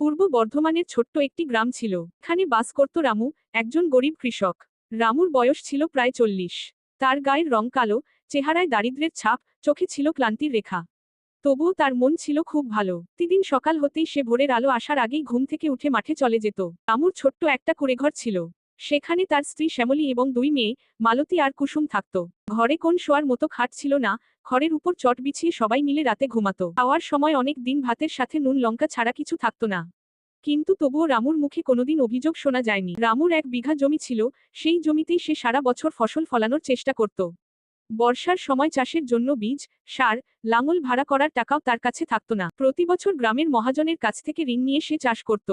পূর্ব বর্ধমানের ছোট্ট একটি গ্রাম ছিল। এখানে বাস করত রামু, একজন গরিব কৃষক। রামুর বয়স ছিল প্রায় 40। তার গায়ের রং কালো, চেহারায় দারিদ্র্যের ছাপ, চোখে ছিল ক্লান্তির রেখা। তবুও তার মন ছিল খুব ভালো। প্রতিদিন সকাল হতেই সে ভোরের আলো আসার আগেই ঘুম থেকে উঠে মাঠে চলে যেত। রামুর ছোট্ট একটা কুঁড়েঘর ছিল। সেখানে তার স্ত্রী শ্যামলী এবং 2 মেয়ে, মালতী আর কুসুম থাকত। ঘরে কোন শোয়ার মতো খাট ছিল না, খড়ের উপর চট বিছিয়ে সবাই মিলে রাতে ঘুমাতো। খাওয়ার সময় অনেক দিন ভাতের সাথে নুন লঙ্কা ছাড়া কিছু থাকত না। কিন্তু তবুও রামুর মুখে কোনোদিন অভিযোগ শোনা যায়নি। রামুর 1 বিঘা জমি ছিল, সেই জমিতেই সে সারা বছর ফসল ফলানোর চেষ্টা করত। বর্ষার সময় চাষের জন্য বীজ, সার, লাঙল ভাড়া করার টাকাও তার কাছে থাকত না। প্রতি বছর গ্রামের মহাজনের কাছ থেকে ঋণ নিয়ে সে চাষ করত।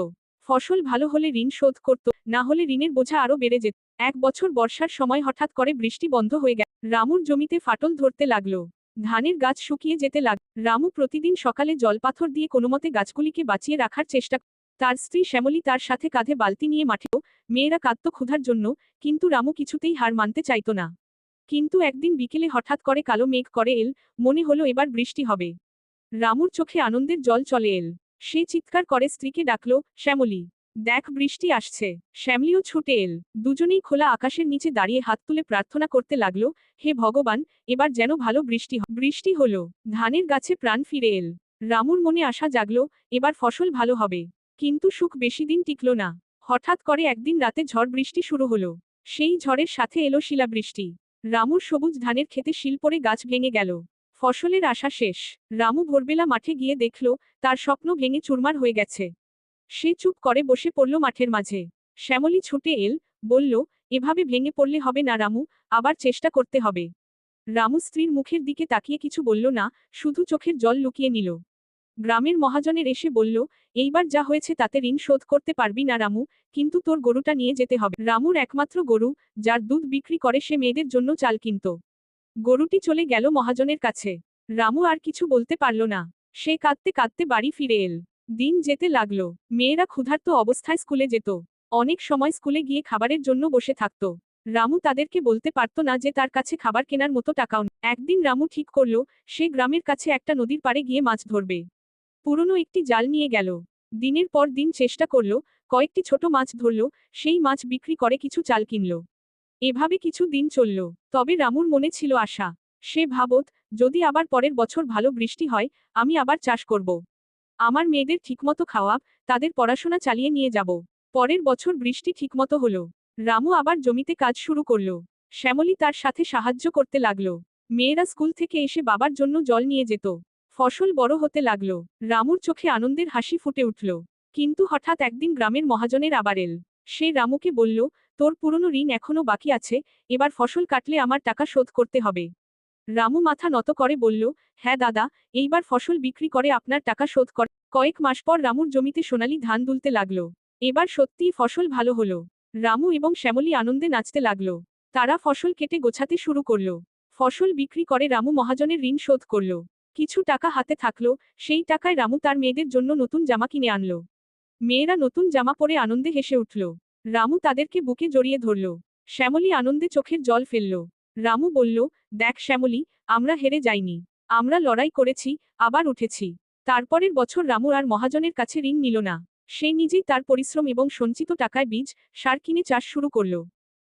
ফসল ভালো হলে ঋণ শোধ করত, না হলে ঋণের বোঝা আরো বেড়ে যেত। এক বছর বর্ষার সময় হঠাৎ করে বৃষ্টি বন্ধ হয়ে গেল। রামুর জমিতে ফাটল ধরতে লাগলো। ধানের গাছ শুকিয়ে যেতে লাগল। রামু প্রতিদিন সকালে জলপাথর দিয়ে কোনোমতে গাছগুলিকে বাঁচিয়ে রাখার চেষ্টা করত। তার স্ত্রী শ্যামলী তার সাথে কাঁধে বালতি নিয়ে মাঠেও। মেয়েরা কাঁদত ক্ষুধার জন্য, কিন্তু রামু কিছুতেই হার মানতে চাইত না। কিন্তু একদিন বিকেলে হঠাৎ করে কালো মেঘ করে এল, মনে হলো এবার বৃষ্টি হবে। রামুর চোখে আনন্দের জল চলে এল। সে চিৎকার করে স্ত্রীকে ডাকলো, শ্যামলী, দেখ বৃষ্টি আসছে। শ্যামলীও ছুটে এল। দুজনেই খোলা আকাশের নিচে দাঁড়িয়ে হাত তুলে প্রার্থনা করতে লাগলো, হে ভগবান, এবার যেন ভালো বৃষ্টি হয়। বৃষ্টি হলো। ধানের গাছে প্রাণ ফিরে এল। রামুর মনে আশা জাগলো, এবার ফসল ভালো হবে। কিন্তু সুখ বেশি দিন টিকল না। হঠাৎ করে একদিন রাতে ঝড় বৃষ্টি শুরু হলো। সেই ঝড়ের সাথে এলো শিলাবৃষ্টি। রামুর সবুজ ধানের ক্ষেতে শিল পড়ে গাছ ভেঙে গেল। ফসলের আশা শেষ। রামু ভোরবেলা মাঠে গিয়ে দেখল, তার স্বপ্ন ভেঙে চুরমার হয়ে গেছে। সে চুপ করে বসে পড়ল মাঠের মাঝে। শ্যামলী ছুটে এল, বলল, এভাবে ভেঙে পড়লে হবে না রামু, আবার চেষ্টা করতে হবে। রামু স্ত্রীর মুখের দিকে তাকিয়ে কিছু বলল না, শুধু চোখের জল লুকিয়ে নিল। গ্রামের মহাজনের এসে বলল, এইবার যা হয়েছে তাতে ঋণ শোধ করতে পারবি না রামু, কিন্তু তোর গরুটা নিয়ে যেতে হবে। রামুর একমাত্র গরু, যার দুধ বিক্রি করে সে মেয়েদের জন্য চাল কিনত। গরুটি চলে গেল মহাজনের কাছে। রামু আর কিছু বলতে পারল না। সে কাঁদতে কাঁদতে বাড়ি ফিরে এল। দিন যেতে লাগলো। মেয়েরা ক্ষুধার্ত অবস্থায় স্কুলে যেত। অনেক সময় স্কুলে গিয়ে খাবারের জন্য বসে থাকত। রামু তাদেরকে বলতে পারত না যে তার কাছে খাবার কেনার মতো টাকাও নেই। একদিন রামু ঠিক করল, সে গ্রামের কাছে একটা নদীর পাড়ে গিয়ে মাছ ধরবে। পুরনো একটি জাল নিয়ে গেল। দিনের পর দিন চেষ্টা করল, কয়েকটি ছোট মাছ ধরল, সেই মাছ বিক্রি করে কিছু চাল কিনল। এভাবে কিছু দিন চলল। তবে রামুর মনে ছিল আশা। সে ভাবত, যদি আবার পরের বছর ভালো বৃষ্টি হয়, আমি আবার চাষ করব। আমার মেয়েদের ঠিকমতো খাওয়াব, তাদের পড়াশোনা চালিয়ে নিয়ে যাব। পরের বছর বৃষ্টি ঠিকমতো হলো। রামু আবার জমিতে কাজ শুরু করল। শ্যামলী তার সাথে সাহায্য করতে লাগল। মেয়েরা স্কুল থেকে এসে বাবার জন্য জল নিয়ে যেত। ফসল বড় হতে লাগল। রামুর চোখে আনন্দের হাসি ফুটে উঠল। কিন্তু হঠাৎ একদিন গ্রামের মহাজনের আবার এল। সে রামুকে বলল, তোর পুরনো ঋণ এখনো বাকি আছে, এবার ফসল কাটলে আমার টাকা শোধ করতে হবে। রামু মাথা নত করে বলল, হ্যাঁ দাদা, এইবার ফসল বিক্রি করে আপনার টাকা শোধ কর। কয়েক মাস পর রামুর জমিতে সোনালি ধান দুলতে লাগল। এবার সত্যিই ফসল ভালো হলো। রামু এবং শ্যামলী আনন্দে নাচতে লাগল। তারা ফসল কেটে গোছাতে শুরু করল। ফসল বিক্রি করে রামু মহাজনের ঋণ শোধ করল। কিছু টাকা হাতে থাকলো, সেই টাকায় রামু তার মেয়েদের জন্য নতুন জামা কিনে আনলো। মেয়েরা নতুন জামা পরে আনন্দে হেসে উঠল। রামু তাদেরকে বুকে জড়িয়ে ধরল। শ্যামলী আনন্দে চোখের জল ফেলল। রামু বলল, দেখ শ্যামলী, আমরা হেরে যাইনি। আমরা লড়াই করেছি, আবার উঠেছি। তারপরের বছর রামু আর মহাজনের কাছে ঋণ নিল না। সে নিজেই তার পরিশ্রম এবং সঞ্চিত টাকায় বীজ, সার কিনে চাষ শুরু করল।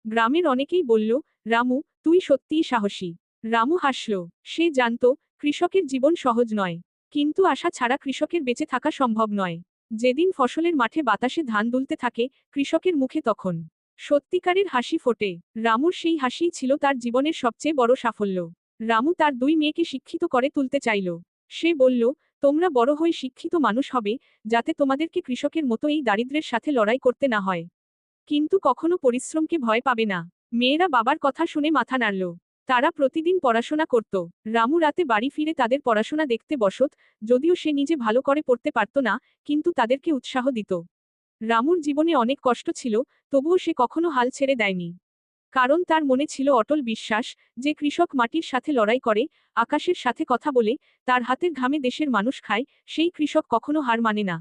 গ্রামের অনেকেই বলল, রামু, তুই সত্যিই সাহসী। রামু হাসল। সে জানত, কৃষকের জীবন সহজ নয়। কিন্তু আশা ছাড়া কৃষকের বেঁচে থাকা সম্ভব নয়। যেদিন ফসলের মাঠে বাতাসে ধান দুলতে থাকে, কৃষকের মুখে তখন সত্যিকারের হাসি ফোটে। রামুর সেই হাসিই ছিল তার জীবনের সবচেয়ে বড় সাফল্য। রামু তার 2 মেয়েকে শিক্ষিত করে তুলতে চাইল। সে বলল, তোমরা বড় হয়ে শিক্ষিত মানুষ হবে, যাতে তোমাদেরকে কৃষকের মতো এই দারিদ্র্যের সাথে লড়াই করতে না হয়। কিন্তু কখনো পরিশ্রমকে ভয় পাবে না। মেয়েরা বাবার কথা শুনে মাথা নাড়ল। তারা প্রতিদিন পড়াশোনা করত। রামু রাতে বাড়ি ফিরে তাদের পড়াশোনা দেখতে বসত, যদিও সে নিজে ভালো করে পড়তে পারত না, কিন্তু তাদেরকে উৎসাহ দিত। রামুর জীবনে অনেক কষ্ট ছিল, তবুও সে কখনো হাল ছেড়ে দেয়নি। কারণ তার মনে ছিল অটল বিশ্বাস, যে কৃষক মাটির সাথে লড়াই করে, আকাশের সাথে কথা বলে, তার হাতের ঘামে দেশের মানুষ খায়, সেই কৃষক কখনো হার মানে না।